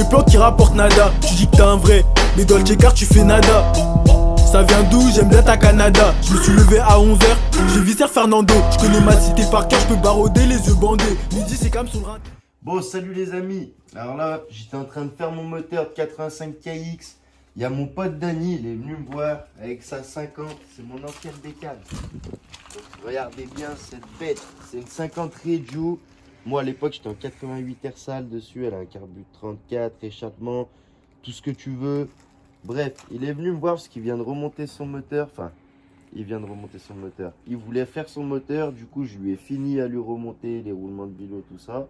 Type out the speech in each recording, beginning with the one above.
le plan qui rapporte nada. Tu dis que t'es un vrai, mais dans le check-car tu fais nada. Ça vient d'où? J'aime bien ta Canada. Je me suis levé à 11h, j'ai visé Fernando. Je connais ma cité par cœur, je peux barauder les yeux bandés. Midi c'est comme sur le rein. Bon, salut les amis. Alors là, j'étais en train de faire mon moteur de 85 KX. Il y a mon pote Dany, il est venu me voir avec sa 50. C'est mon ancienne bécane. Donc, regardez bien cette bête. C'est une 50 Reju. Moi à l'époque, j'étais en 88 Ersal dessus. Elle a un carbu de 34, échappement, tout ce que tu veux. Bref, il est venu me voir parce qu'il vient de remonter son moteur. Enfin, il vient de remonter son moteur. Il voulait faire son moteur. Du coup, je lui ai fini à lui remonter les roulements de bilo, tout ça.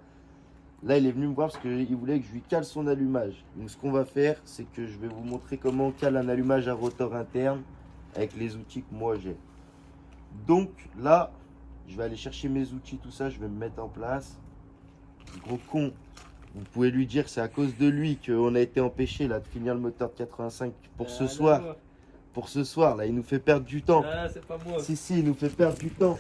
Là, il est venu me voir parce qu'il voulait que je lui cale son allumage. Donc, ce qu'on va faire, c'est que je vais vous montrer comment on cale un allumage à rotor interne avec les outils que moi j'ai. Donc, là, je vais aller chercher mes outils, tout ça. Je vais me mettre en place. Gros con, vous pouvez lui dire que c'est à cause de lui qu'on a été empêché là, de finir le moteur de 85 pour ce soir. Pour ce soir, là, il nous fait perdre du temps. Ah, c'est pas moi. Si, il nous fait perdre du temps.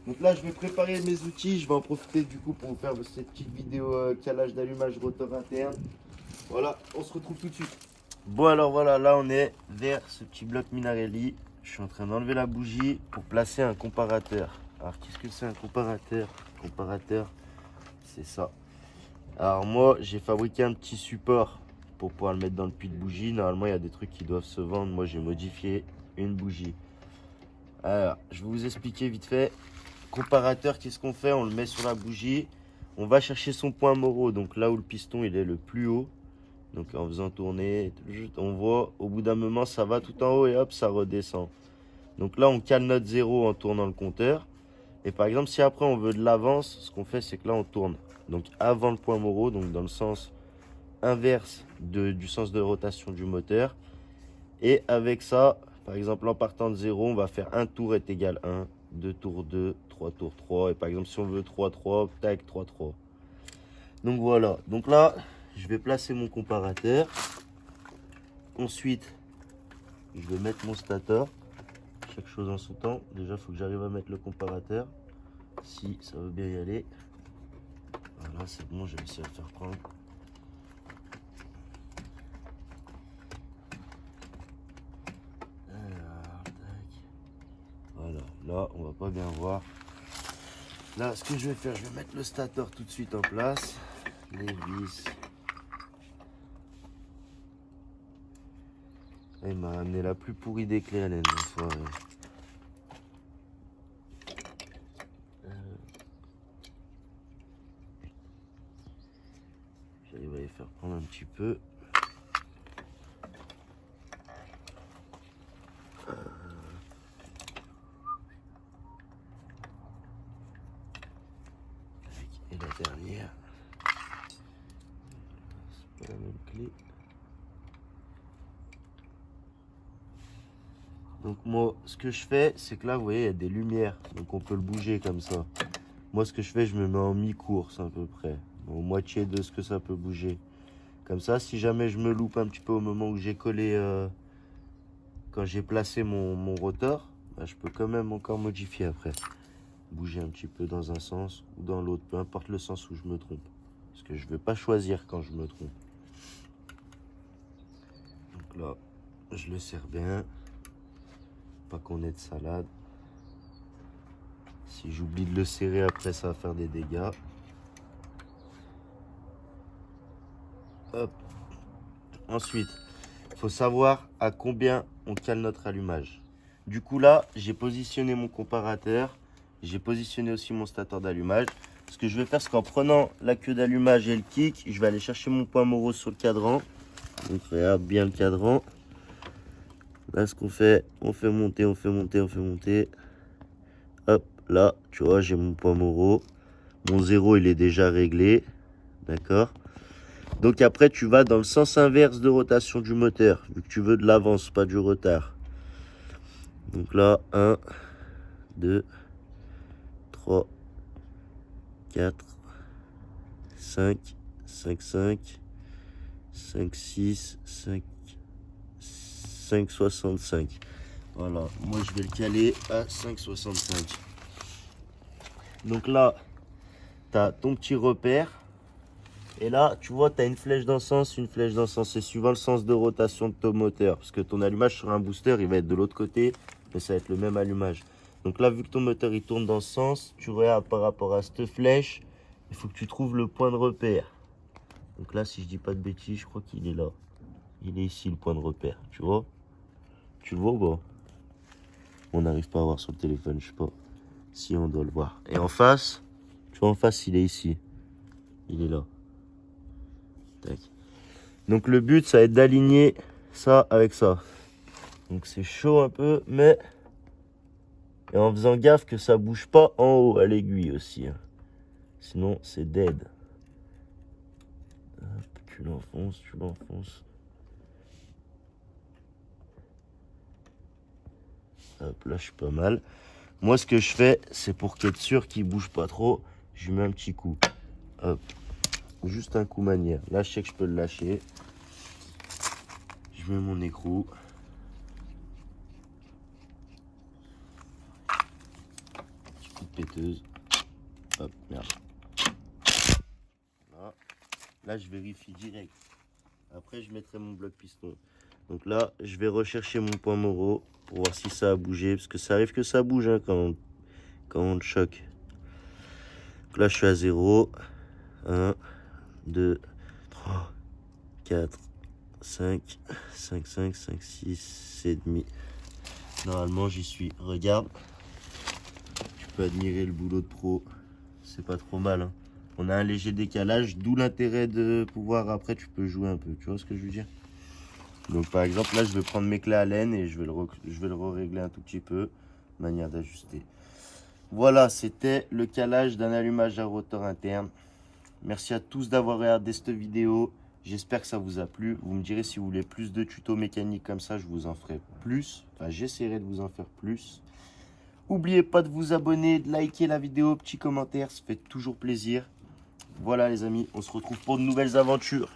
Donc là, je vais préparer mes outils. Je vais en profiter du coup pour vous faire cette petite vidéo calage d'allumage rotor interne. Voilà, on se retrouve tout de suite. Bon, alors voilà, là on est vers ce petit bloc Minarelli. Je suis en train d'enlever la bougie pour placer un comparateur. Alors, qu'est-ce que c'est un comparateur? Comparateur, c'est ça. Alors moi, j'ai fabriqué un petit support pour pouvoir le mettre dans le puits de bougie. Normalement, il y a des trucs qui doivent se vendre. Moi, j'ai modifié une bougie. Alors, je vais vous expliquer vite fait. Comparateur, qu'est-ce qu'on fait? On le met sur la bougie. On va chercher son point Moreau. Donc là où le piston il est le plus haut. Donc en faisant tourner, on voit au bout d'un moment ça va tout en haut et hop ça redescend. Donc là on cale notre 0 en tournant le compteur. Et par exemple si après on veut de l'avance, ce qu'on fait c'est que là on tourne. Donc avant le point Moreau, donc dans le sens inverse du sens de rotation du moteur. Et avec ça, par exemple en partant de 0, on va faire un tour est égal 1. 2 tours 2, 3 tours 3. Et par exemple, si on veut 3, 3, tac, 3, 3. Donc voilà. Donc là, je vais placer mon comparateur. Ensuite, je vais mettre mon stator. Chaque chose en son temps. Déjà, il faut que j'arrive à mettre le comparateur. Si ça veut bien y aller. Voilà, c'est bon, j'ai réussi à le faire prendre. Voilà, là on va pas bien voir. Là ce que je vais faire, je vais mettre le stator tout de suite en place. Les vis. Il m'a amené la plus pourrie des clés à l'aine. J'arrive à les faire prendre un petit peu. Et la dernière, c'est pas la même clé. Donc moi, ce que je fais, c'est que là, vous voyez, il y a des lumières, donc on peut le bouger comme ça. Moi, ce que je fais, je me mets en mi-course à peu près, au moitié de ce que ça peut bouger. Comme ça, si jamais je me loupe un petit peu au moment où j'ai collé, quand j'ai placé mon rotor, bah, je peux quand même encore modifier après. Bouger un petit peu dans un sens ou dans l'autre, peu importe le sens où je me trompe. Parce que je ne vais pas choisir quand je me trompe. Donc là, je le serre bien. Pas qu'on ait de salade. Si j'oublie de le serrer après, ça va faire des dégâts. Hop. Ensuite, il faut savoir à combien on cale notre allumage. Du coup là, j'ai positionné mon comparateur. J'ai positionné aussi mon stator d'allumage. Ce que je vais faire, c'est qu'en prenant la queue d'allumage et le kick, je vais aller chercher mon point Moreau sur le cadran. Donc regarde bien le cadran. Là, ce qu'on fait, on fait monter, on fait monter, on fait monter. Hop, là, tu vois, j'ai mon point Moreau. Mon 0, il est déjà réglé. D'accord? Donc après, tu vas dans le sens inverse de rotation du moteur, vu que tu veux de l'avance, pas du retard. Donc là, 1, 2, 3, 4, 5, 5, 5, 5, 6, 5, 5, 65. Voilà, moi je vais le caler à 5,65. Donc là, tu as ton petit repère. Et là, tu vois, tu as une flèche d'un sens, une flèche d'un sens. C'est suivant le sens de rotation de ton moteur. Parce que ton allumage sur un booster, il va être de l'autre côté, mais ça va être le même allumage. Donc là, vu que ton moteur il tourne dans ce sens, tu regardes par rapport à cette flèche, il faut que tu trouves le point de repère. Donc là, si je dis pas de bêtises, je crois qu'il est là. Il est ici, le point de repère. Tu vois? Tu le vois ou pas? On n'arrive pas à voir sur le téléphone, je sais pas si on doit le voir. Et en face, tu vois, en face, il est ici. Il est là. Tac. Donc le but, ça va être d'aligner ça avec ça. Donc c'est chaud un peu, mais... Et en faisant gaffe que ça bouge pas en haut à l'aiguille aussi. Hein. Sinon, c'est dead. Hop, tu l'enfonces, tu l'enfonces. Hop, là, je suis pas mal. Moi, ce que je fais, c'est pour qu'être sûr qu'il bouge pas trop, je lui mets un petit coup. Hop. Juste un coup manière. Là, je sais que je peux le lâcher. Je mets mon écrou. Petit coup de péteuse. Hop, merde. Là. Là, je vérifie direct. Après, je mettrai mon bloc piston. Donc là, je vais rechercher mon point Moro pour voir si ça a bougé. Parce que ça arrive que ça bouge hein, quand on le choque. Donc là, je suis à 0. 1, 2, 3, 4, 5, 5, 5, 5, 6, et demi. Normalement, j'y suis. Regarde. Tu peux admirer le boulot de pro. C'est pas trop mal. Hein. On a un léger décalage, d'où l'intérêt de pouvoir, après, tu peux jouer un peu. Tu vois ce que je veux dire? Donc, par exemple, là, je vais prendre mes clés à laine et je vais le régler un tout petit peu. Manière d'ajuster. Voilà, c'était le calage d'un allumage à rotor interne. Merci à tous d'avoir regardé cette vidéo. J'espère que ça vous a plu. Vous me direz si vous voulez plus de tutos mécaniques comme ça, je vous en ferai plus. Enfin, j'essaierai de vous en faire plus. N'oubliez pas de vous abonner, de liker la vidéo, petit commentaire, ça fait toujours plaisir. Voilà les amis, on se retrouve pour de nouvelles aventures.